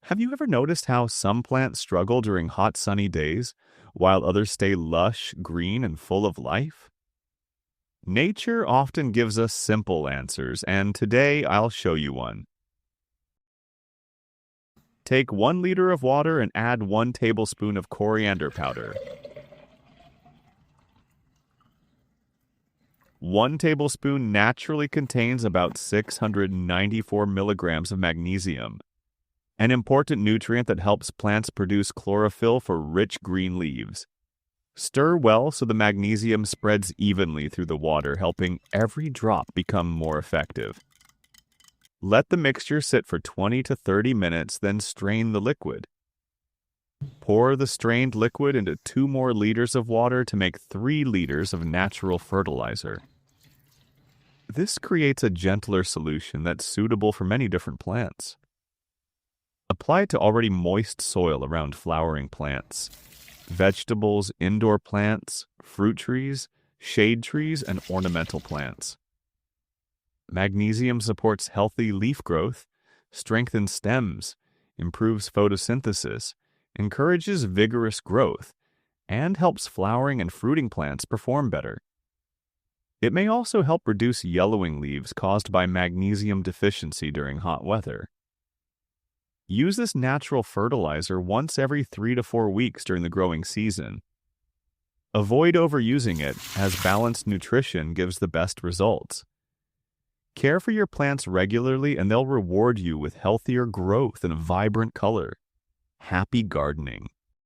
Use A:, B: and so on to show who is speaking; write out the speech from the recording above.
A: Have you ever noticed how some plants struggle during hot, sunny days, while others stay lush, green, and full of life? Nature often gives us simple answers, and today I'll show you one. Take 1 liter of water and add 1 tablespoon of coriander powder. 1 tablespoon naturally contains about 694 milligrams of magnesium, an important nutrient that helps plants produce chlorophyll for rich green leaves. Stir well so the magnesium spreads evenly through the water, helping every drop become more effective. Let the mixture sit for 20 to 30 minutes, then strain the liquid. Pour the strained liquid into 2 more liters of water to make 3 liters of natural fertilizer. This creates a gentler solution that's suitable for many different plants. Apply it to already moist soil around flowering plants, vegetables, indoor plants, fruit trees, shade trees, and ornamental plants. Magnesium supports healthy leaf growth, strengthens stems, improves photosynthesis, encourages vigorous growth, and helps flowering and fruiting plants perform better. It may also help reduce yellowing leaves caused by magnesium deficiency during hot weather. Use this natural fertilizer once every 3 to 4 weeks during the growing season. Avoid overusing it, as balanced nutrition gives the best results. Care for your plants regularly and they'll reward you with healthier growth and a vibrant color. Happy gardening!